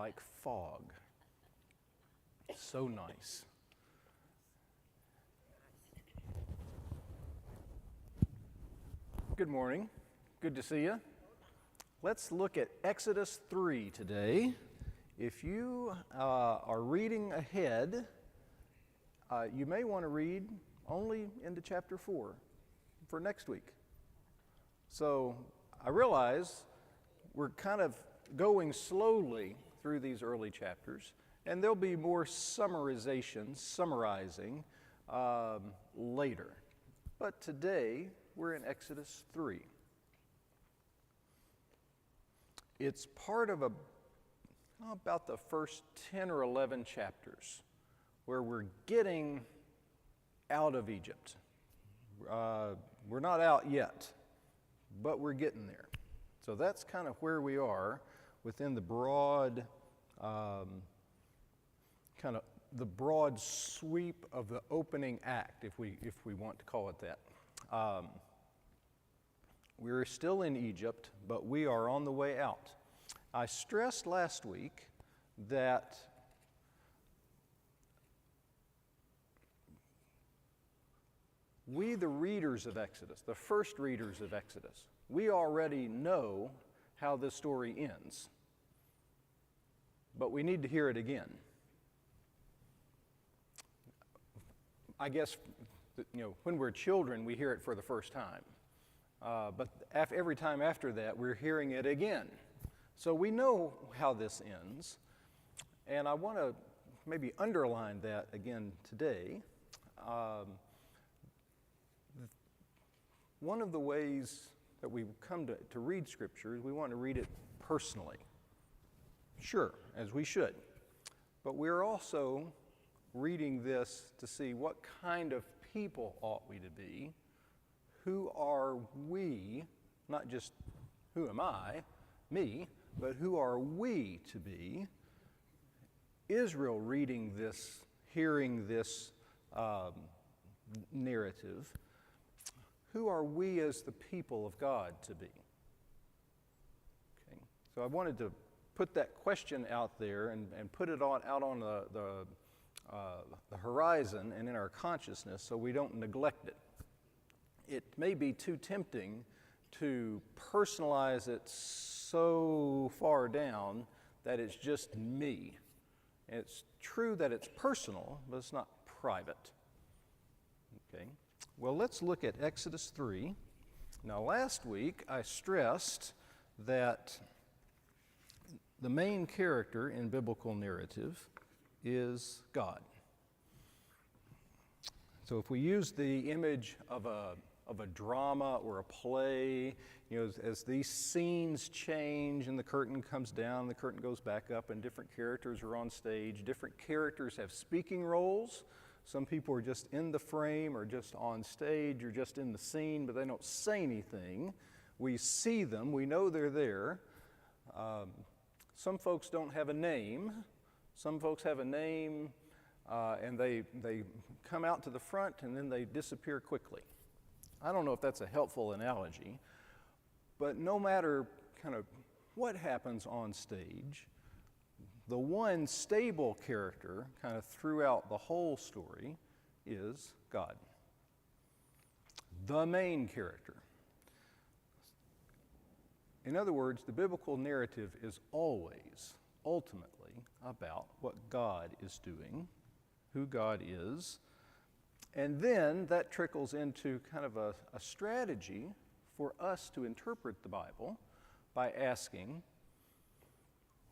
like fog. So nice. Good morning. Good to see you. Let's look at Exodus 3 today. If you are reading ahead, you may want to read only into chapter 4 for next week. So I realize we're kind of going slowly through these early chapters, and there'll be more summarizing later. But today, we're in Exodus 3. It's part of about the first 10 or 11 chapters where we're getting out of Egypt. We're not out yet, but we're getting there. So that's kind of where we are within the broad the broad sweep of the opening act, if we want to call it that. We're still in Egypt, but we are on the way out. I stressed last week that we, the readers of Exodus, the first readers of Exodus, we already know how this story ends, but we need to hear it again. I guess, when we're children, we hear it for the first time. But every time after that, we're hearing it again. So we know how this ends. And I want to maybe underline that again today. One of the ways that we come to read Scripture is we want to read it personally. Sure, as we should. But we're also reading this to see what kind of people ought we to be. Who are we, not just who am I, me, but who are we to be? Israel reading this, hearing this narrative, who are we as the people of God to be? Okay. So I wanted to put that question out there and put it out on the horizon and in our consciousness so we don't neglect it. It may be too tempting to personalize it so far down that it's just me. It's true that it's personal, but it's not private. Okay. Well, let's look at Exodus 3. Now, last week I stressed that the main character in biblical narrative is God. So if we use the image of a drama or a play, as these scenes change and the curtain comes down, the curtain goes back up, and different characters are on stage. Different characters have speaking roles. Some people are just in the frame or just on stage or just in the scene, but they don't say anything. We see them. We know they're there. Some folks don't have a name. Some folks have a name, and they come out to the front, and then they disappear quickly. I don't know if that's a helpful analogy, but no matter kind of what happens on stage, the one stable character kind of throughout the whole story is God, the main character. In other words, the biblical narrative is always, ultimately, about what God is doing, who God is, and then that trickles into kind of a strategy for us to interpret the Bible by asking,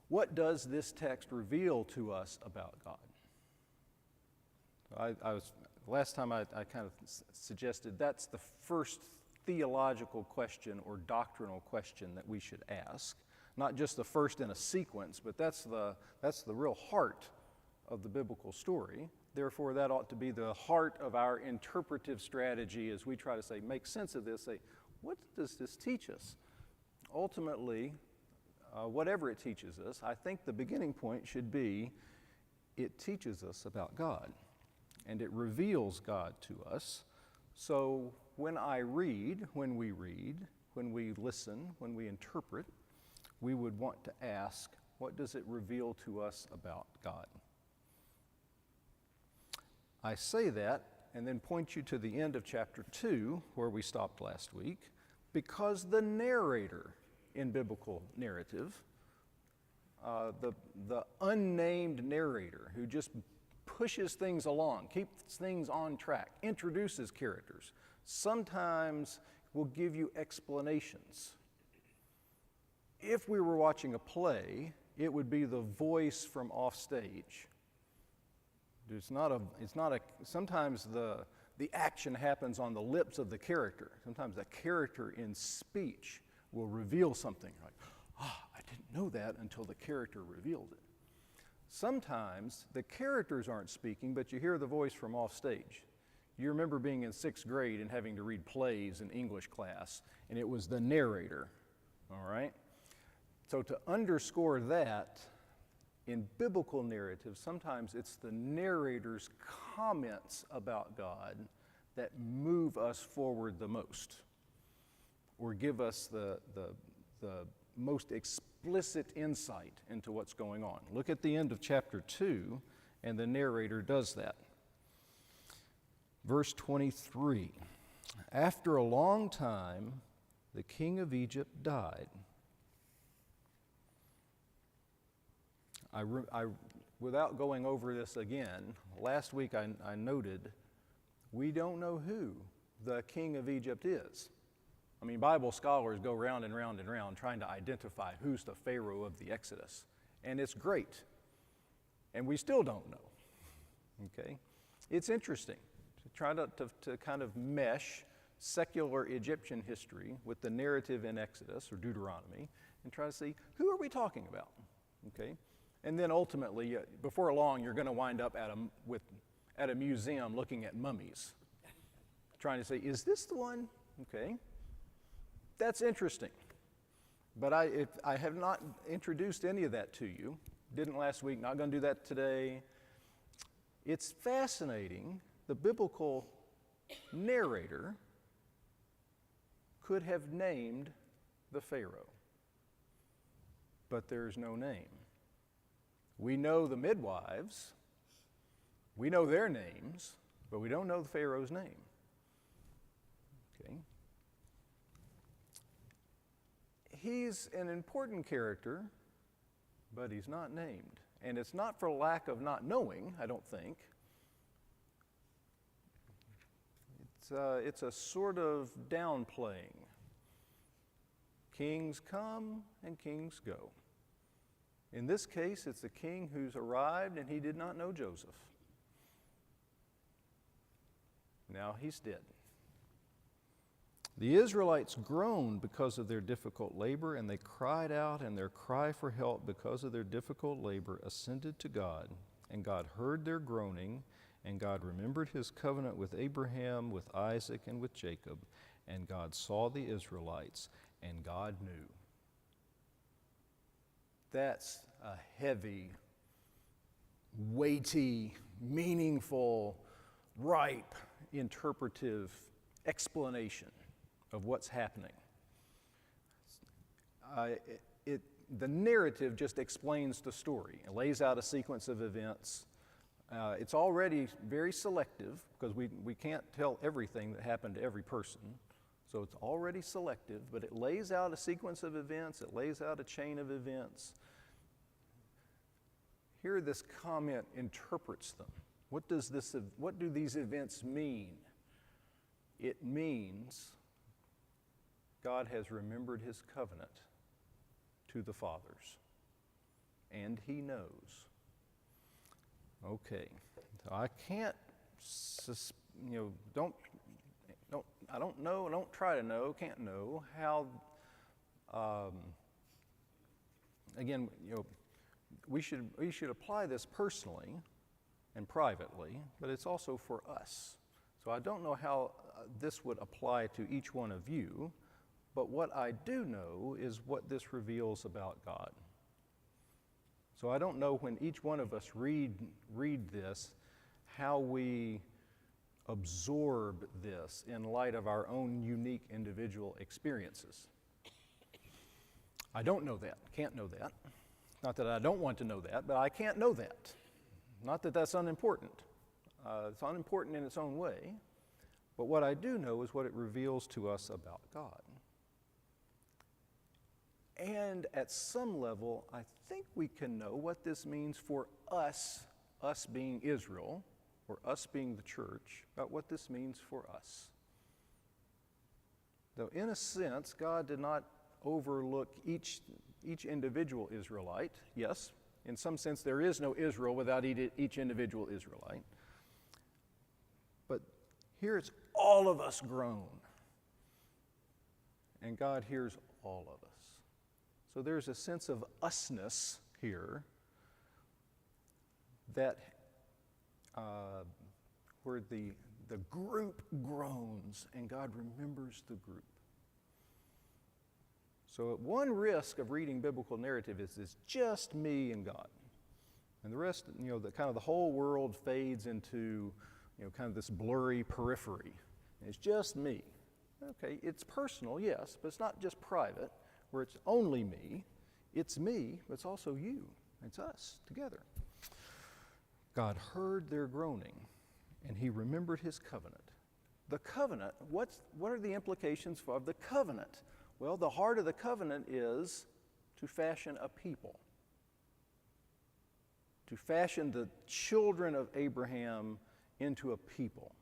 what does this text reveal to us about God? Last time I kind of suggested that's the first theological question or doctrinal question that we should ask. Not just the first in a sequence, but that's the real heart of the biblical story. Therefore, that ought to be the heart of our interpretive strategy as we try to make sense of this, what does this teach us? Ultimately, whatever it teaches us, I think the beginning point should be it teaches us about God, and it reveals God to us. So when we read, when we listen, when we interpret, we would want to ask, What does it reveal to us about God? I say that and then point you to the end of chapter 2, where we stopped last week, because the narrator in biblical narrative, the unnamed narrator who just pushes things along, keeps things on track, introduces characters, sometimes will give you explanations. If we were watching a play, it would be the voice from off stage. Sometimes the action happens on the lips of the character. Sometimes the character in speech will reveal something like, I didn't know that until the character revealed it. Sometimes the characters aren't speaking, but you hear the voice from off stage. You remember being in 6th grade and having to read plays in English class, and it was the narrator, all right? So to underscore that, in biblical narrative, sometimes it's the narrator's comments about God that move us forward the most, or give us the most explicit insight into what's going on. Look at the end of chapter 2, and the narrator does that. Verse 23, after a long time, the king of Egypt died. Without going over this again, last week I noted we don't know who the king of Egypt is. I mean, Bible scholars go round and round and round trying to identify who's the Pharaoh of the Exodus. And it's great. And we still don't know. Okay? It's interesting to try to kind of mesh secular Egyptian history with the narrative in Exodus or Deuteronomy and try to see, who are we talking about? Okay? And then ultimately, before long, you're going to wind up at a museum looking at mummies, trying to say, is this the one? Okay. That's interesting. But I have not introduced any of that to you. Didn't last week, not going to do that today. It's fascinating. The biblical narrator could have named the Pharaoh, but there's no name. We know the midwives, we know their names, but we don't know the Pharaoh's name. Okay. He's an important character, but he's not named. And it's not for lack of not knowing, I don't think. It's a sort of downplaying. Kings come and kings go. In this case, it's the king who's arrived and he did not know Joseph. Now he's dead. The Israelites groaned because of their difficult labor, and they cried out, and their cry for help because of their difficult labor ascended to God. And God heard their groaning, and God remembered his covenant with Abraham, with Isaac, and with Jacob. And God saw the Israelites, and God knew. That's a heavy, weighty, meaningful, ripe, interpretive explanation of what's happening. The narrative just explains the story. It lays out a sequence of events. It's already very selective because we can't tell everything that happened to every person. So it's already selective, but it lays out a sequence of events. It lays out a chain of events. Here this comment interprets them. What do these events mean? It means God has remembered his covenant to the fathers, and he knows. Okay, so I can't, I don't know, don't try to know, can't know how, again, we should apply this personally and privately, but it's also for us. So I don't know how this would apply to each one of you, but what I do know is what this reveals about God. So I don't know when each one of us read this, how we absorb this in light of our own unique individual experiences. I don't know that, can't know that. Not that I don't want to know that, but I can't know that. Not that that's unimportant. It's unimportant in its own way. But what I do know is what it reveals to us about God. And at some level, I think we can know what this means for us being Israel, or us being the church, about what this means for us. Though in a sense, God did not overlook each individual Israelite. Yes, in some sense there is no Israel without each individual Israelite. But here it's all of us grown. And God hears all of us. So there's a sense of usness here that where the group groans and God remembers the group. So one risk of reading biblical narrative is it's just me and God. And the rest, the whole world fades into, kind of this blurry periphery. And it's just me. Okay, it's personal, yes, but it's not just private, where it's only me. It's me, but it's also you. It's us together. God heard their groaning, and he remembered his covenant. The covenant, what are the implications of the covenant? Well, the heart of the covenant is to fashion a people, to fashion the children of Abraham into a people.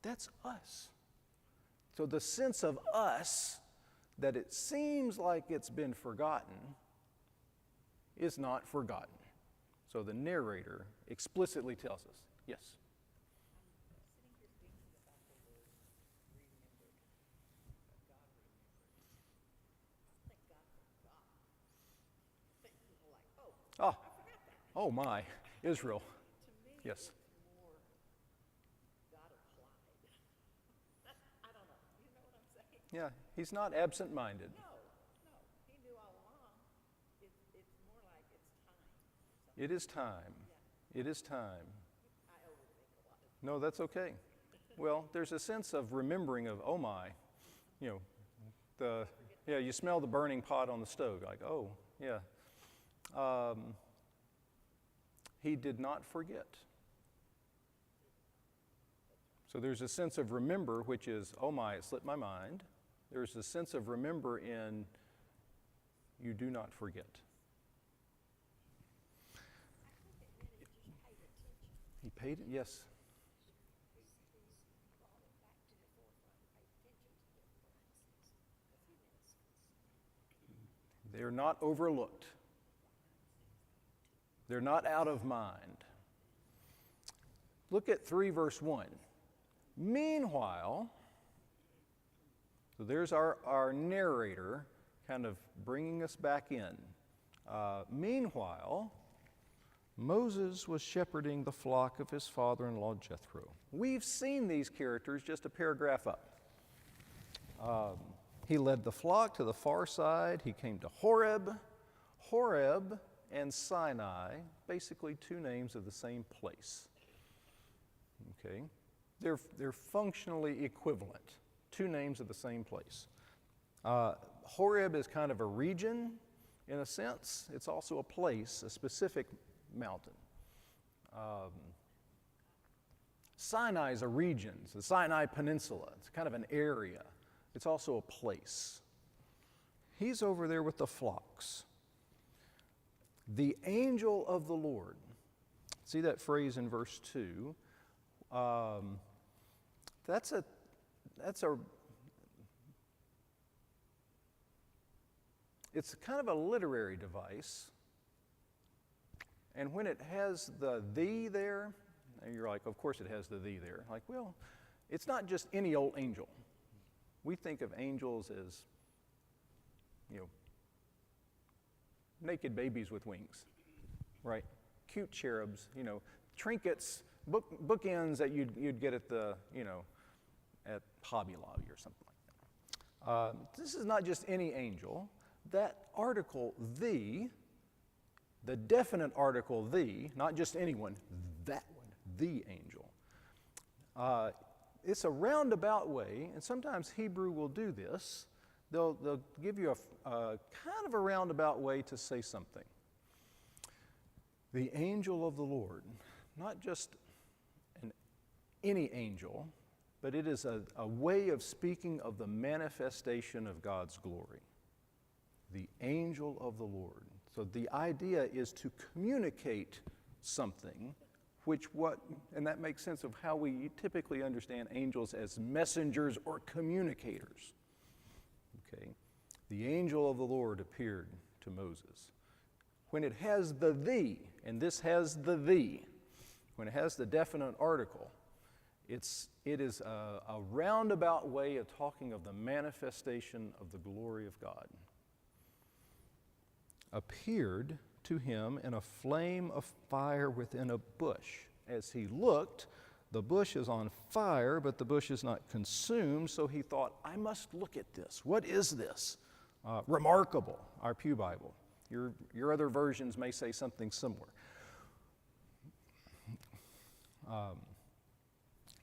That's us. So the sense of us, that it seems like it's been forgotten, is not forgotten. So the narrator explicitly tells us, yes. Oh my, Israel. Yes. It's more God applied. I don't know. You know what I'm saying? Yeah, he's not absent-minded. No. He knew all along. It's more like it's time. It is time. Yeah. It is time. I overthink a lot of No, that's okay. Well, there's a sense of remembering of, oh my, you smell the burning pot on the stove. Like, oh, yeah. He did not forget. So there's a sense of remember, which is, oh my, it slipped my mind. There's a sense of remember in you do not forget. He paid it, yes. They're not overlooked. They're not out of mind. Look at 3 verse 1. Meanwhile, so there's our narrator kind of bringing us back in. Meanwhile, Moses was shepherding the flock of his father-in-law Jethro. We've seen these characters just a paragraph up. He led the flock to the far side. He came to Horeb. Horeb and Sinai, basically 2 names of the same place. Okay? They're functionally equivalent. 2 names of the same place. Horeb is kind of a region, in a sense. It's also a place, a specific mountain. Sinai is a region. It's the Sinai Peninsula. It's kind of an area. It's also a place. He's over there with the flocks. The angel of the Lord. See that phrase in verse 2? It's kind of a literary device. And when it has the thee there, and you're like, of course it has the thee there. Like, well, it's not just any old angel. We think of angels as, naked babies with wings, right? Cute cherubs, trinkets, bookends that you'd get at the, at Hobby Lobby or something like that. This is not just any angel. That article, the definite article, the, not just anyone, that one, the angel. It's a roundabout way, and sometimes Hebrew will do this. They'll give you a kind of a roundabout way to say something. The angel of the Lord, not just any angel, but it is a way of speaking of the manifestation of God's glory. The angel of the Lord. So the idea is to communicate something, and that makes sense of how we typically understand angels as messengers or communicators. Okay. The angel of the Lord appeared to Moses. When it has the thee, and this has the thee, when it has the definite article, it is a roundabout way of talking of the manifestation of the glory of God. Appeared to him in a flame of fire within a bush. As he looked, the bush is on fire, but the bush is not consumed, so he thought, I must look at this. What is this? Remarkable, our Pew Bible. Your other versions may say something similar.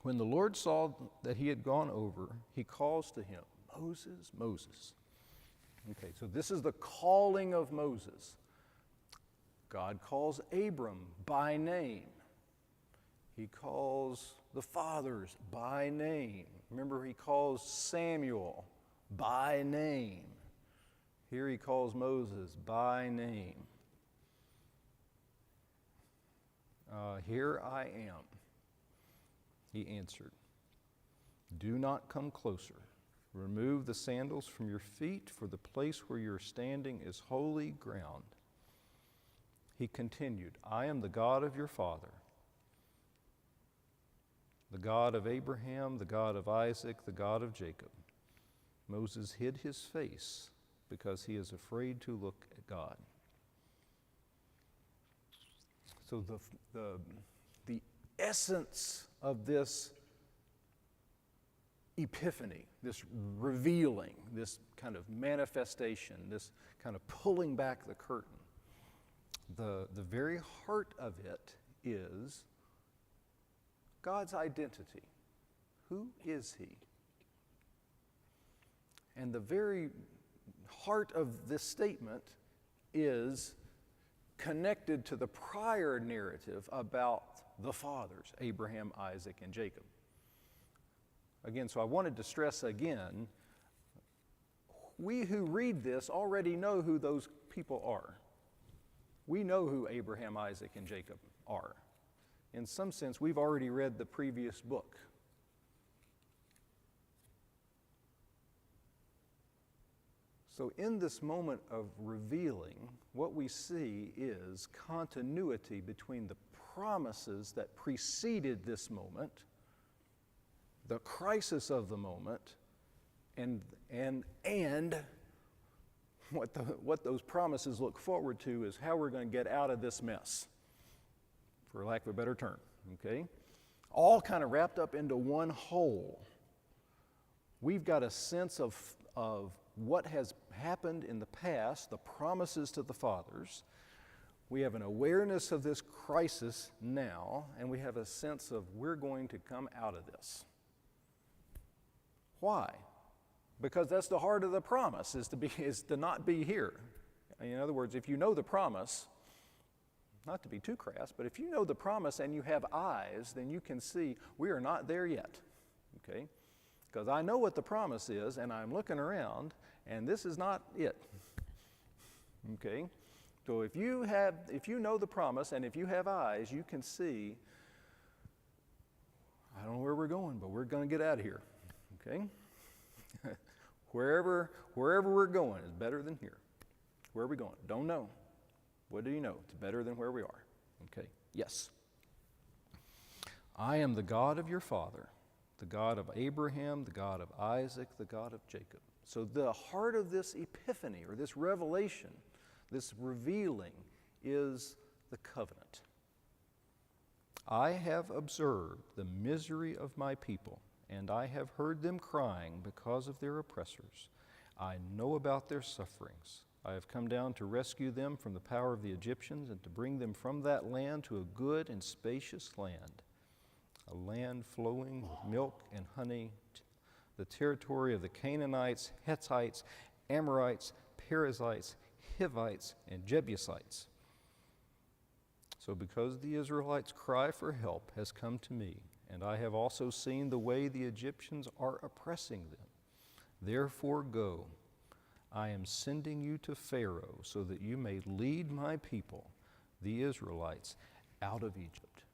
When the Lord saw that he had gone over, he calls to him, Moses, Moses. Okay, so this is the calling of Moses. God calls Abram by name. He calls the fathers by name. Remember, he calls Samuel by name. Here he calls Moses by name. Here I am, he answered. Do not come closer. Remove the sandals from your feet, for the place where you're standing is holy ground. He continued, I am the God of your father, the God of Abraham, the God of Isaac, the God of Jacob. Moses hid his face because he is afraid to look at God. So the essence of this epiphany, this revealing, this kind of manifestation, this kind of pulling back the curtain, the very heart of it is God's identity. Who is he? And the very heart of this statement is connected to the prior narrative about the fathers, Abraham, Isaac, and Jacob. Again, so I wanted to stress again, we who read this already know who those people are. We know who Abraham, Isaac, and Jacob are. In some sense, we've already read the previous book. So in this moment of revealing, what we see is continuity between the promises that preceded this moment, the crisis of the moment, and what those promises look forward to is how we're going to get out of this mess, for lack of a better term, okay? All kind of wrapped up into one whole. We've got a sense of what has happened in the past, the promises to the fathers. We have an awareness of this crisis now, and we have a sense of we're going to come out of this. Why? Because that's the heart of the promise, is to not be here. In other words, if you know the promise, not to be too crass, but if you know the promise and you have eyes, then you can see we are not there yet, okay? Because I know what the promise is, and I'm looking around, and this is not it, okay? So if you know the promise, and if you have eyes, you can see, I don't know where we're going, but we're going to get out of here, okay? Wherever we're going is better than here. Where are we going? Don't know. What do you know? It's better than where we are. Okay, yes. I am the God of your father, the God of Abraham, the God of Isaac, the God of Jacob. So the heart of this epiphany, or this revelation, this revealing, is the covenant. I have observed the misery of my people, and I have heard them crying because of their oppressors. I know about their sufferings. I have come down to rescue them from the power of the Egyptians and to bring them from that land to a good and spacious land, a land flowing with milk and honey, the territory of the Canaanites, Hittites, Amorites, Perizzites, Hivites, and Jebusites. So because the Israelites' cry for help has come to me, and I have also seen the way the Egyptians are oppressing them, therefore go. I am sending you to Pharaoh so that you may lead my people, the Israelites, out of Egypt.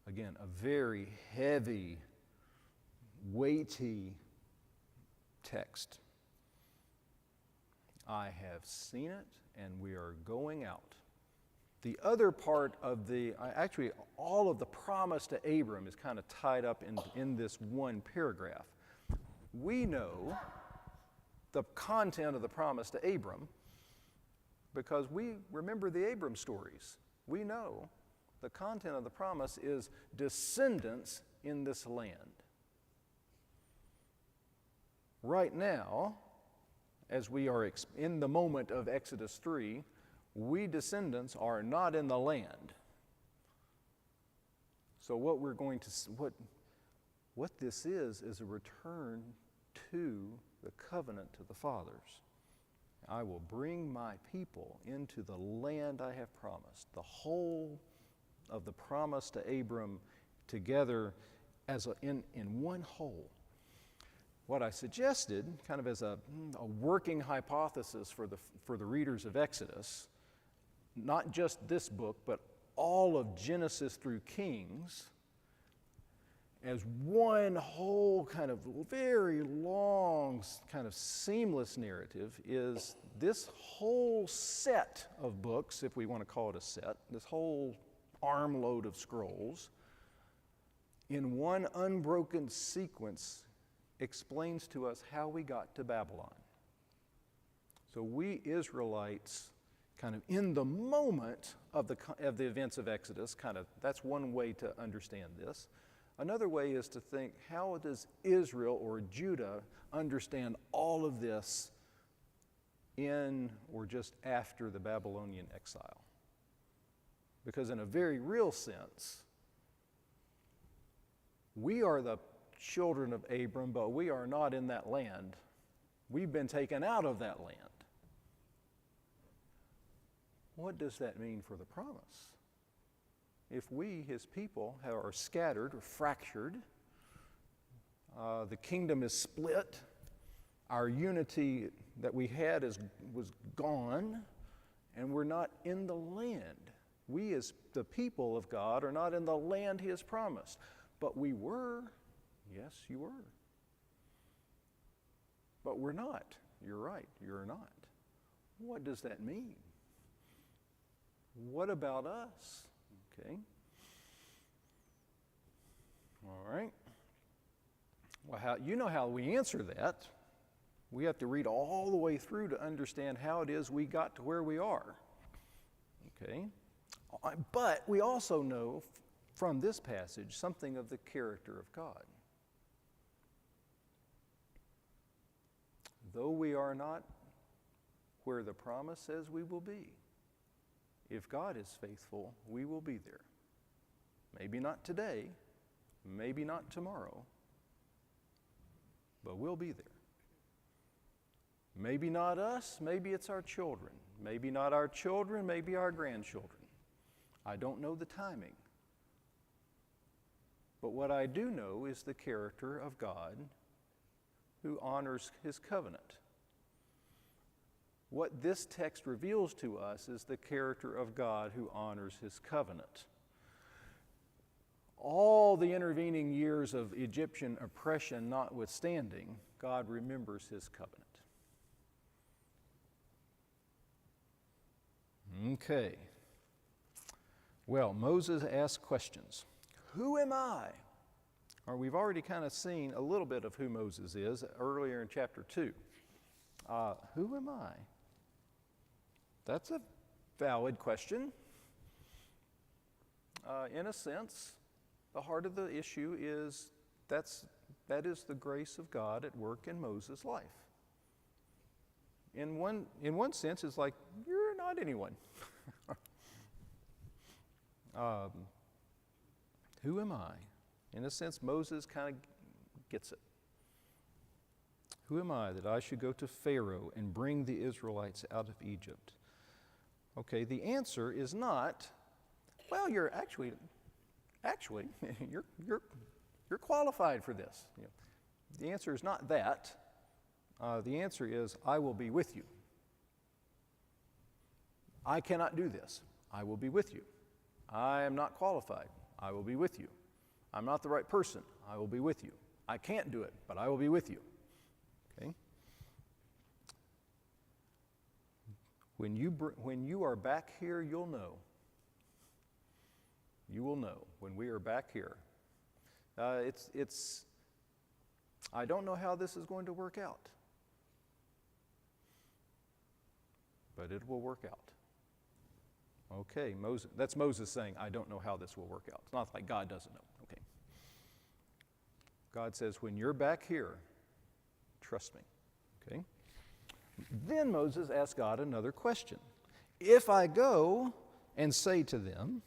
Again, a very heavy, weighty text. I have seen it, and we are going out. The other part of actually all of the promise to Abram is kind of tied up in this one paragraph. We know the content of the promise to Abram because we remember the Abram stories. We know the content of the promise is descendants in this land. Right now, as we are in the moment of Exodus 3, we descendants are not in the land. So what we're going to what this is a return to the covenant to the fathers. I will bring my people into the land I have promised. The whole of the promise to Abram together as in one whole. What I suggested, kind of as a working hypothesis for the readers of Exodus, not just this book, but all of Genesis through Kings, as one whole kind of very long, kind of seamless narrative, is this whole set of books, if we want to call it a set, this whole armload of scrolls, in one unbroken sequence, explains to us how we got to Babylon. So we Israelites, kind of in the moment of the events of Exodus, that's one way to understand this. Another way is to think, how does Israel or Judah understand all of this in or just after the Babylonian exile? Because in a very real sense, we are the children of Abram, but we are not in that land. We've been taken out of that land. What does that mean for the promise? If we, his people, are scattered or fractured, the kingdom is split, our unity that we had was gone, and we're not in the land. We as the people of God are not in the land he has promised. But we were. Yes, you were. But we're not. You're right, you're not. What does that mean? What about us? Okay. All right. Well, you know how we answer that. We have to read all the way through to understand how it is we got to where we are. Okay. But we also know from this passage something of the character of God. Though we are not where the promise says we will be, if God is faithful, we will be there. Maybe not today, maybe not tomorrow, but we'll be there. Maybe not us, maybe it's our children. Maybe not our children, maybe our grandchildren. I don't know the timing. But what I do know is the character of God who honors his covenant. What this text reveals to us is the character of God who honors his covenant. All the intervening years of Egyptian oppression notwithstanding, God remembers his covenant. Okay. Well, Moses asked questions. Who am I? Or we've already kind of seen a little bit of who Moses is earlier in chapter 2. Who am I? That's a valid question. In a sense, the heart of the issue is that is the grace of God at work in Moses' life. In one sense, it's like, you're not anyone. Who am I? In a sense, Moses kind of gets it. Who am I that I should go to Pharaoh and bring the Israelites out of Egypt? Okay, the answer is not, well, you're actually, you're qualified for this. You know, the answer is not that. The answer is, I will be with you. I cannot do this. I will be with you. I am not qualified. I will be with you. I'm not the right person. I will be with you. I can't do it, but I will be with you. Okay? When you are back here, you'll know. You will know when we are back here. I don't know how this is going to work out, but it will work out. Okay, Moses. That's Moses saying, I don't know how this will work out. It's not like God doesn't know. Okay. God says, when you're back here, trust me. Okay. Then Moses asked God another question. If I go and say to them,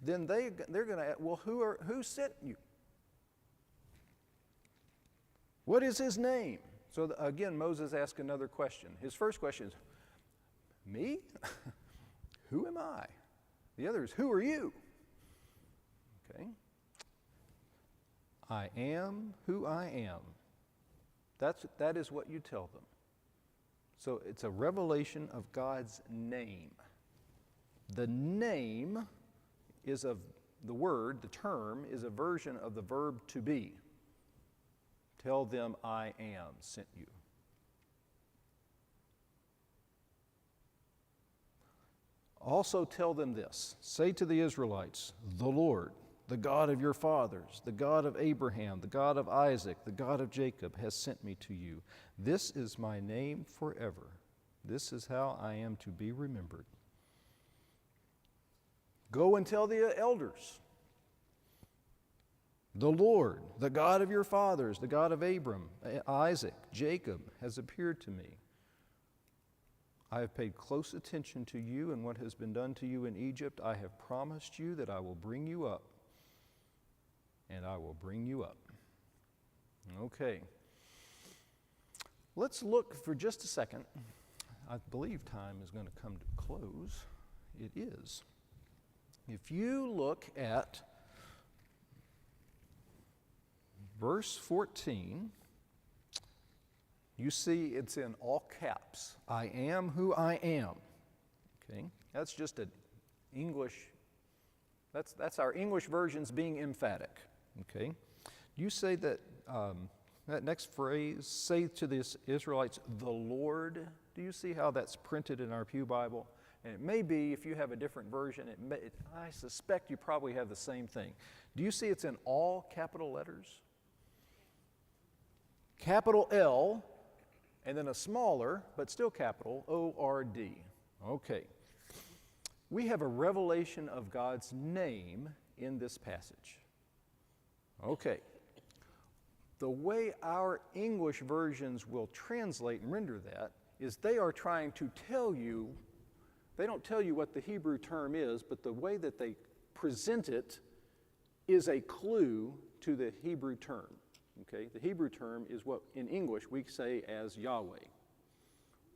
then they're going to ask, well, who sent you? What is his name? So again, Moses asked another question. His first question is, me? Who am I? The other is, who are you? Okay. I am who I am. That is what you tell them. So it's a revelation of God's name. The name is of the word, the term is a version of the verb to be. Tell them I am sent you. Also tell them this. Say to the Israelites, the Lord, the God of your fathers, the God of Abraham, the God of Isaac, the God of Jacob has sent me to you. This is my name forever. This is how I am to be remembered. Go and tell the elders. The Lord, the God of your fathers, the God of Abram, Isaac, Jacob has appeared to me. I have paid close attention to you and what has been done to you in Egypt. I have promised you that I will bring you up, and I will bring you up. Okay. Let's look for just a second. I believe time is going to come to close. It is. If you look at verse 14, you see it's in all caps. I am who I am. Okay? That's just an English, that's our English versions being emphatic. Okay? You say that, that next phrase, say to the Israelites, the Lord. Do you see how that's printed in our Pew Bible? And it may be, if you have a different version, I suspect you probably have the same thing. Do you see it's in all capital letters? Capital L, and then a smaller, but still capital, O-R-D. Okay. We have a revelation of God's name in this passage. Okay. The way our English versions will translate and render that is they are trying to tell you, they don't tell you what the Hebrew term is, but the way that they present it is a clue to the Hebrew term. Okay, the Hebrew term is what in English we say as Yahweh.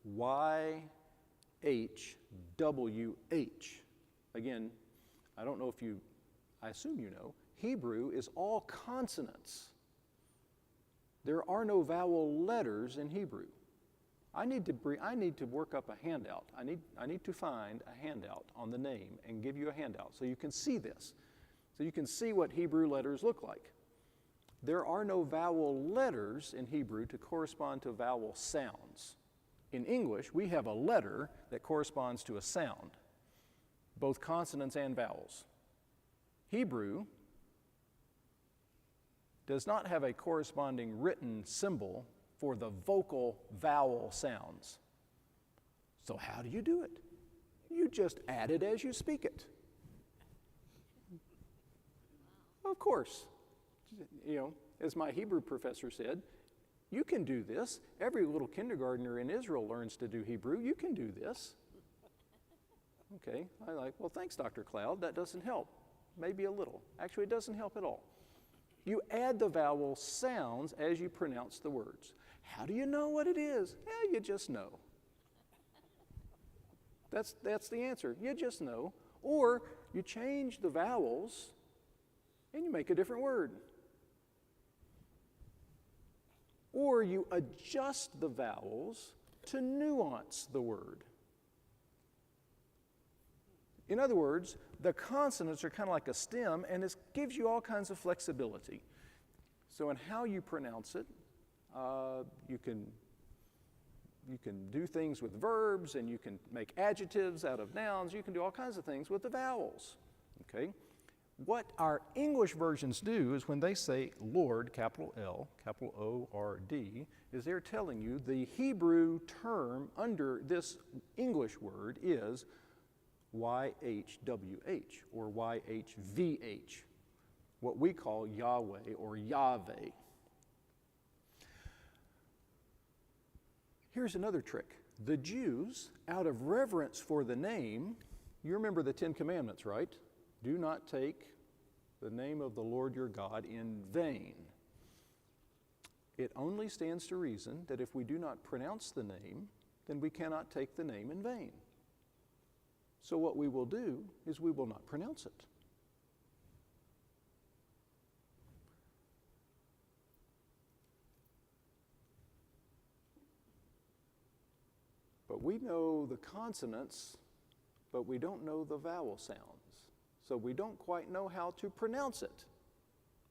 Y-H-W-H. Again, I don't know if you, I assume you know, Hebrew is all consonants. There are no vowel letters in Hebrew. I need to work up a handout. I need to find a handout on the name and give you a handout so you can see this. So you can see what Hebrew letters look like. There are no vowel letters in Hebrew to correspond to vowel sounds. In English, we have a letter that corresponds to a sound, both consonants and vowels. Hebrew does not have a corresponding written symbol for the vocal vowel sounds. So how do you do it? You just add it as you speak it. Of course. You know, as my Hebrew professor said, you can do this. Every little kindergartner in Israel learns to do Hebrew. You can do this. Okay, I like, well, thanks, Dr. Cloud. That doesn't help. Maybe a little. Actually, it doesn't help at all. You add the vowel sounds as you pronounce the words. How do you know what it is? You just know. That's the answer. You just know. Or you change the vowels and you make a different word. Or you adjust the vowels to nuance the word. In other words, the consonants are kind of like a stem, and it gives you all kinds of flexibility. So in how you pronounce it, you can do things with verbs, and you can make adjectives out of nouns. You can do all kinds of things with the vowels. Okay? What our English versions do is when they say Lord, capital L, capital O-R-D, is they're telling you the Hebrew term under this English word is YHWH or YHVH, what we call Yahweh or Yahweh. Here's another trick. The Jews, out of reverence for the name, you remember the Ten Commandments, right? Do not take the name of the Lord your God in vain. It only stands to reason that if we do not pronounce the name, then we cannot take the name in vain. So what we will do is we will not pronounce it. But we know the consonants, but we don't know the vowel sounds. So we don't quite know how to pronounce it.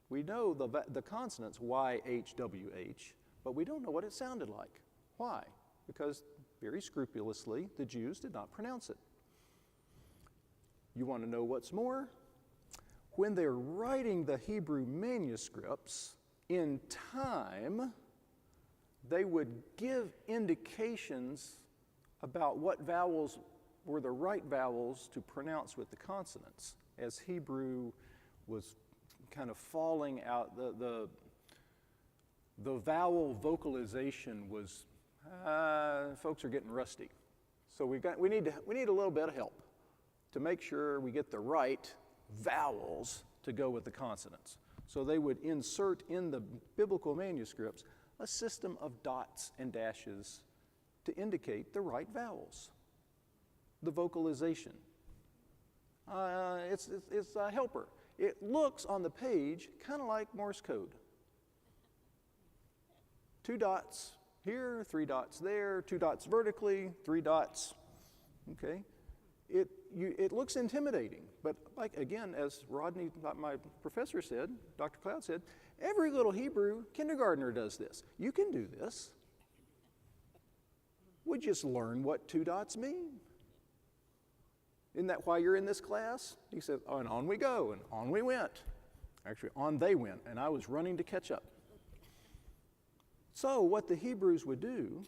We know the consonants, Y, H, W, H, but we don't know what it sounded like. Why? Because very scrupulously, the Jews did not pronounce it. You want to know what's more? When they're writing the Hebrew manuscripts, in time, they would give indications about what vowels were the right vowels to pronounce with the consonants. As Hebrew was kind of falling out, the vowel vocalization was, folks are getting rusty. So we need a little bit of help to make sure we get the right vowels to go with the consonants. So they would insert in the biblical manuscripts a system of dots and dashes to indicate the right vowels, the vocalization. It's a helper. It looks on the page kind of like Morse code. 2 dots here, 3 dots there, 2 dots vertically, 3 dots, okay? It looks intimidating, but like, again, as Rodney, my professor said, Dr. Cloud said, every little Hebrew kindergartner does this. You can do this. We just learn what 2 dots mean. Isn't that why you're in this class? He said, oh, and on we go, and on we went. Actually, on they went, and I was running to catch up. So what the Hebrews would do,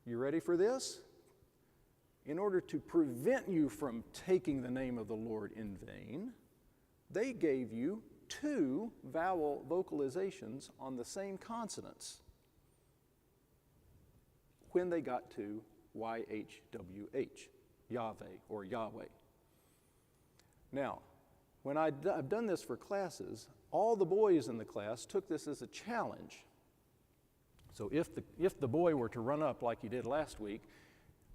you ready for this? In order to prevent you from taking the name of the Lord in vain, they gave you 2 vowel vocalizations on the same consonants when they got to YHWH, Yahweh or Yahweh. Now, when I've done this for classes, all the boys in the class took this as a challenge. So if the boy were to run up like he did last week,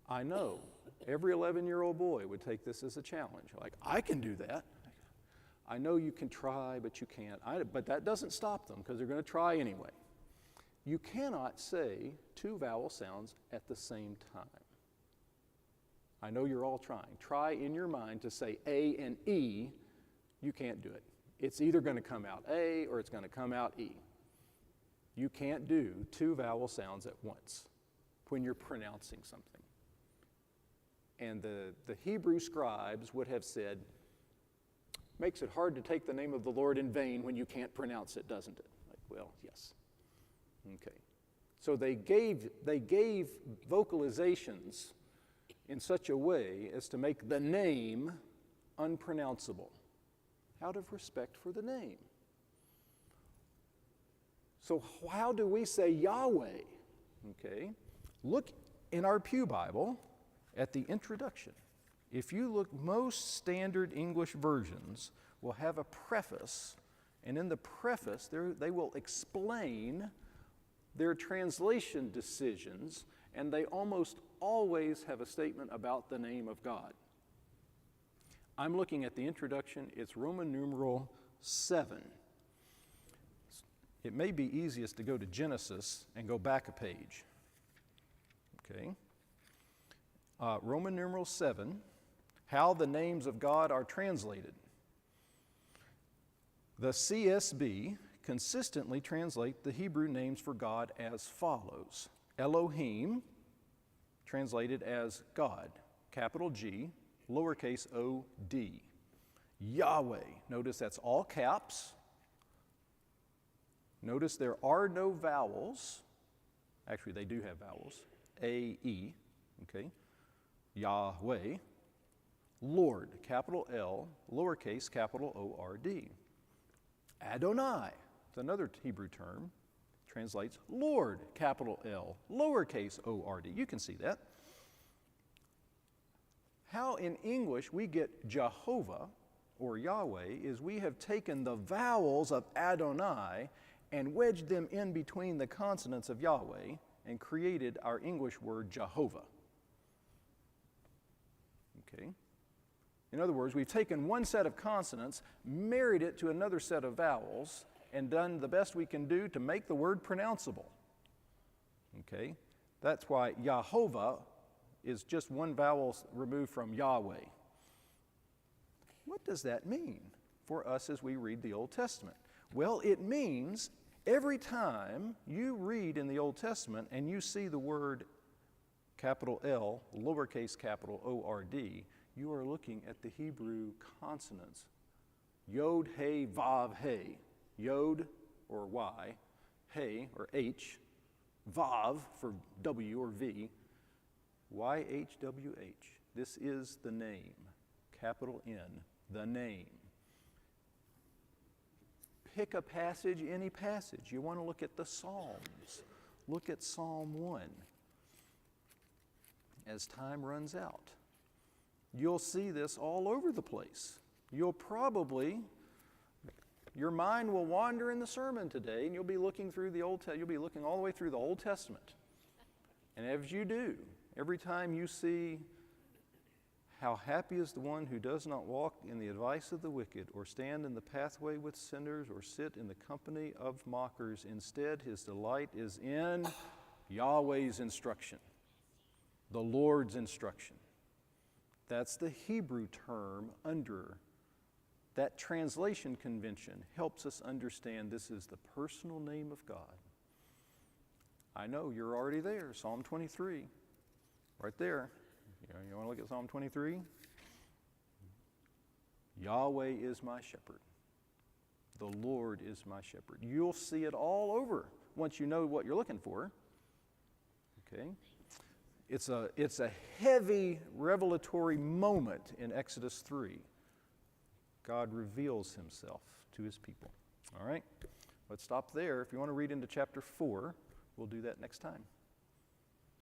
I know every 11-year-old boy would take this as a challenge. Like, I can do that. I know you can try, but you can't. But that doesn't stop them because they're going to try anyway. You cannot say 2 vowel sounds at the same time. I know you're all trying. Try in your mind to say A and E. You can't do it. It's either going to come out A or it's going to come out E. You can't do 2 vowel sounds at once when you're pronouncing something. And the Hebrew scribes would have said, makes it hard to take the name of the Lord in vain when you can't pronounce it, doesn't it? Like, well, yes. Okay. So they gave vocalizations in such a way as to make the name unpronounceable out of respect for the name. So how do we say Yahweh? Okay. Look in our Pew Bible at the introduction. If you look, most standard English versions will have a preface, and in the preface they will explain their translation decisions and they almost always have a statement about the name of God. I'm looking at the introduction. It's Roman numeral 7. It may be easiest to go to Genesis and go back a page. Okay. Roman numeral 7, how the names of God are translated. The CSB consistently translate the Hebrew names for God as follows. Elohim, translated as God, capital G, lowercase o-d. Yahweh, notice that's all caps. Notice there are no vowels. Actually, they do have vowels. A-E, okay. Yahweh. Lord, capital L, lowercase capital O-R-D. Adonai, it's another Hebrew term, translates Lord, capital L, lowercase O-R-D. You can see that. How in English we get Jehovah or Yahweh is we have taken the vowels of Adonai and wedged them in between the consonants of Yahweh and created our English word Jehovah. Okay? In other words, we've taken one set of consonants, married it to another set of vowels, and done the best we can do to make the word pronounceable. Okay? That's why Yahovah is just one vowel removed from Yahweh. What does that mean for us as we read the Old Testament? Well, it means every time you read in the Old Testament and you see the word capital L, lowercase capital O-R-D, you are looking at the Hebrew consonants. Yod, He, Vav, He. Yod, or Y, He, or H, Vav, for W or V, Y-H-W-H. This is the name, capital N, the name. Pick a passage, any passage. You want to look at the Psalms. Look at Psalm 1. As time runs out, you'll see this all over the place. You'll probably, your mind will wander in the sermon today, and you'll be looking through you'll be looking all the way through the Old Testament. And as you do, every time you see how happy is the one who does not walk in the advice of the wicked, or stand in the pathway with sinners, or sit in the company of mockers. Instead, his delight is in Yahweh's instruction, the Lord's instruction. That's the Hebrew term under that translation convention helps us understand this is the personal name of God. I know you're already there, Psalm 23, right there. You want to look at Psalm 23? Yahweh is my shepherd. The Lord is my shepherd. You'll see it all over once you know what you're looking for. Okay? It's a heavy revelatory moment in Exodus 3. God reveals himself to his people. All right? Let's stop there. If you want to read into chapter 4, we'll do that next time.